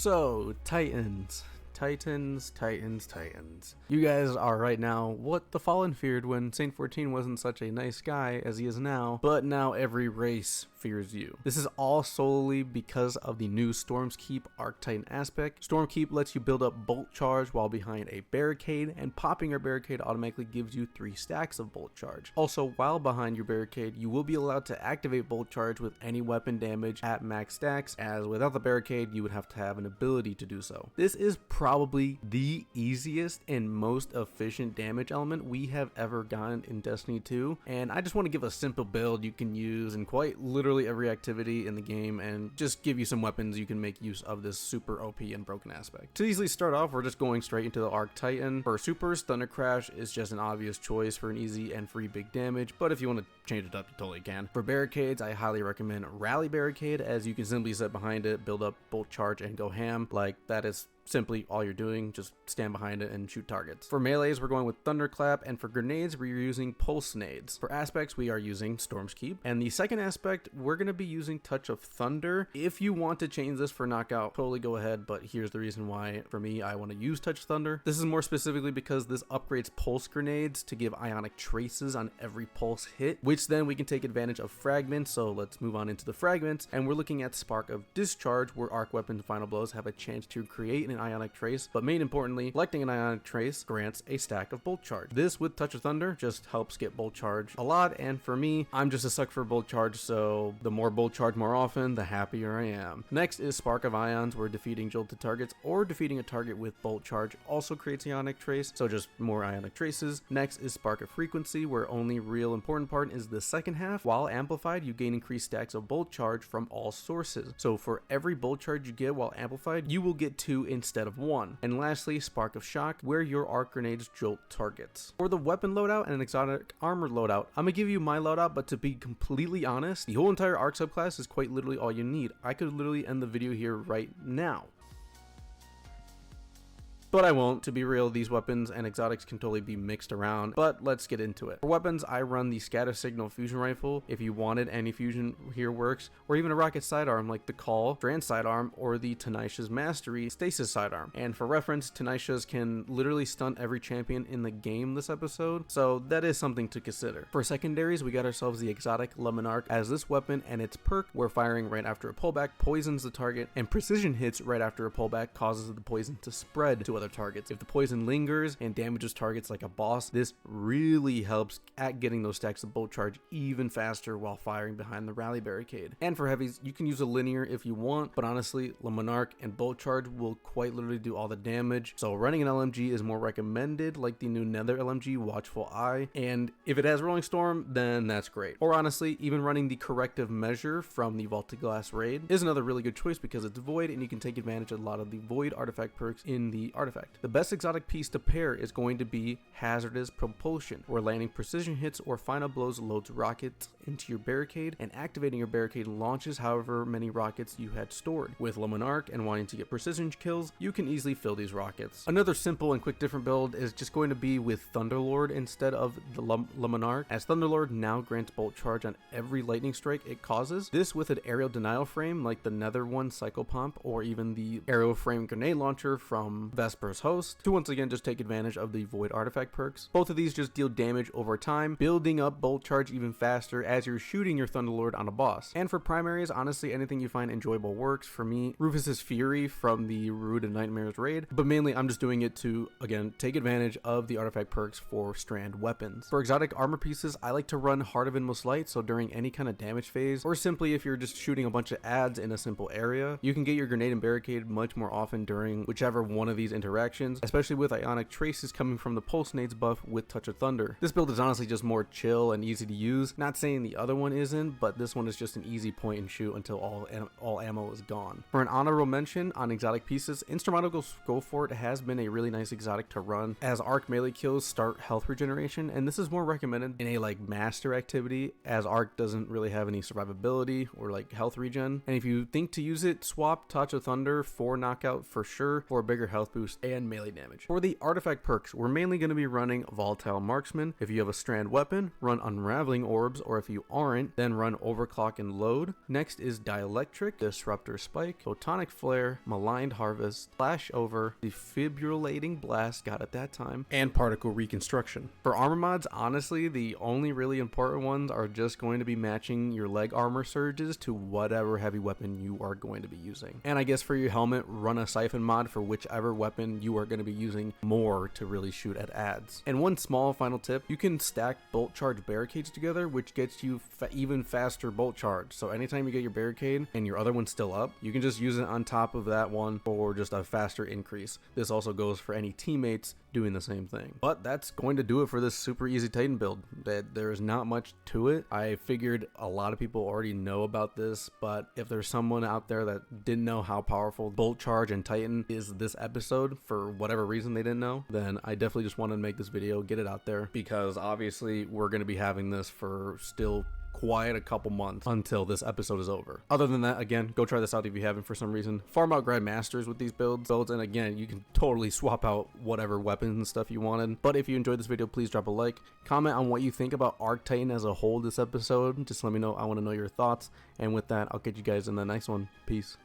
So, Titans. You guys are right now what the Fallen feared when Saint 14 wasn't such a nice guy as he is now, but now every race fears you. This is all solely because of the new Storm's Keep Arc Titan aspect. Storm Keep lets you build up Bolt Charge while behind a barricade, and popping your barricade automatically gives you 3 stacks of Bolt Charge. Also, while behind your barricade, you will be allowed to activate Bolt Charge with any weapon damage at max stacks, as without the barricade, you would have to have an ability to do so. This is probably the easiest and most efficient damage element we have ever gotten in Destiny 2, and I just want to give a simple build you can use in quite literally every activity in the game and just give you some weapons you can make use of this super OP and broken aspect. To easily start off, we're just going straight into the Arc Titan. For supers, Thunder Crash is just an obvious choice for an easy and free big damage, but if you want to change it up, you totally can. For barricades, I highly recommend Rally Barricade, as you can simply sit behind it, build up Bolt Charge, and go ham. Like, that is simply all you're doing, just stand behind it and shoot targets. For melees, we're going with Thunderclap, and for grenades, we're using Pulse Nades. For aspects, we are using Storm's Keep, and the second aspect, we're going to be using Touch of Thunder. If you want to change this for knockout, totally go ahead, but here's the reason why, for me, I want to use Touch of Thunder. This is more specifically because this upgrades Pulse Grenades to give Ionic Traces on every Pulse hit, which then we can take advantage of Fragments, so let's move on into the Fragments, and we're looking at Spark of Discharge, where Arc Weapon Final Blows have a chance to create an Ionic Trace, but main importantly, collecting an Ionic Trace grants a stack of Bolt Charge. This with Touch of Thunder just helps get Bolt Charge a lot, and for me, I'm just a sucker for Bolt Charge, so the more Bolt Charge more often, the happier I am. Next is Spark of Ions, where defeating jolted targets or defeating a target with Bolt Charge also creates Ionic Trace, so just more Ionic Traces. Next is Spark of Frequency, where only real important part is the second half. While amplified, you gain increased stacks of Bolt Charge from all sources, so for every Bolt Charge you get while amplified, you will get 2 instead of 1. And lastly, Spark of Shock, where your arc grenades jolt targets. For the weapon loadout and an exotic armor loadout, I'm gonna give you my loadout, but to be completely honest, the whole entire arc subclass is quite literally all you need. I could literally end the video here right now, but I won't. To be real, these weapons and exotics can totally be mixed around, but let's get into it. For weapons, I run the Scatter Signal Fusion Rifle. If you wanted, any fusion here works, or even a rocket sidearm like the Call, Strand Sidearm, or the Tenacious Mastery Stasis Sidearm. And for reference, Tenacious can literally stun every champion in the game this episode, so that is something to consider. For secondaries, we got ourselves the exotic LMAO, as this weapon and its perk, where firing right after a pullback poisons the target, and precision hits right after a pullback causes the poison to spread to other targets. If the poison lingers and damages targets like a boss, this really helps at getting those stacks of Bolt Charge even faster while firing behind the Rally Barricade. And for heavies, you can use a linear if you want, but honestly, LMAO and Bolt Charge will quite literally do all the damage, so running an LMG is more recommended, like the new Nether LMG Watchful Eye, and if it has Rolling Storm, then that's great. Or honestly, even running the Corrective Measure from the Vaulted Glass raid is another really good choice because it's void and you can take advantage of a lot of the void artifact perks in the artifact. The best exotic piece to pair is going to be Hazardous Propulsion, where landing precision hits or final blows loads rockets into your barricade, and activating your barricade launches however many rockets you had stored. With LMAO and wanting to get precision kills, you can easily fill these rockets. Another simple and quick different build is just going to be with Thunderlord instead of the LMAO, as Thunderlord now grants Bolt Charge on every lightning strike it causes. This with an aerial denial frame like the Nether one Cycle Pump, or even the Aerial Frame Grenade Launcher from Vesper's Host, to once again just take advantage of the Void Artifact perks. Both of these just deal damage over time, building up Bolt Charge even faster as you're shooting your Thunderlord on a boss. And for primaries, honestly, anything you find enjoyable works. For me, Rufus's Fury from the Rude and Nightmares raid, but mainly I'm just doing it to, again, take advantage of the artifact perks for strand weapons. For exotic armor pieces, I like to run Heart of Inmost Light, so during any kind of damage phase, or simply if you're just shooting a bunch of ads in a simple area, you can get your grenade and barricade much more often during whichever one of these interactions, especially with Ionic Traces coming from the Pulse Nades buff with Touch of Thunder. This build is honestly just more chill and easy to use. Not saying the other one isn't, but this one is just an easy point and shoot until all ammo is gone. For an honorable mention on exotic pieces, Instrumental Go For It has been a really nice exotic to run, as arc melee kills start health regeneration, and this is more recommended in a like master activity, as arc doesn't really have any survivability or like health regen. And if you think to use it, swap Touch of Thunder for knockout for sure for a bigger health boost burst, and melee damage. For the artifact perks, we're mainly going to be running Volatile Marksman. If you have a strand weapon, run Unraveling Orbs, or if you aren't, then run Overclock and Load. Next is Dielectric, Disruptor Spike, Photonic Flare, Maligned Harvest, Flash Over, Defibrillating Blast, got it that time, and Particle Reconstruction. For armor mods, honestly, the only really important ones are just going to be matching your leg armor surges to whatever heavy weapon you are going to be using. And I guess for your helmet, run a Siphon mod for whichever weapon you are going to be using more to really shoot at ads. And one small final tip, you can stack bolt charge barricades together, which gets you even faster bolt charge. So anytime you get your barricade and your other one's still up, you can just use it on top of that one for just a faster increase. This also goes for any teammates doing the same thing. But that's going to do it for this super easy Titan build. There is not much to it. I figured a lot of people already know about this, but if there's someone out there that didn't know how powerful bolt charge and Titan is this episode for whatever reason they didn't know, then I definitely just wanted to make this video, get it out there, because obviously we're going to be having this for still quite a couple months until this episode is over. Other than that, again, go try this out if you haven't for some reason. Farm out Grandmasters with these builds, and again, you can totally swap out whatever weapons and stuff you wanted. But if you enjoyed this video, please drop a like, comment on what you think about Arc Titan as a whole this episode. Just let me know. I want to know your thoughts. And with that, I'll catch you guys in the next one. Peace.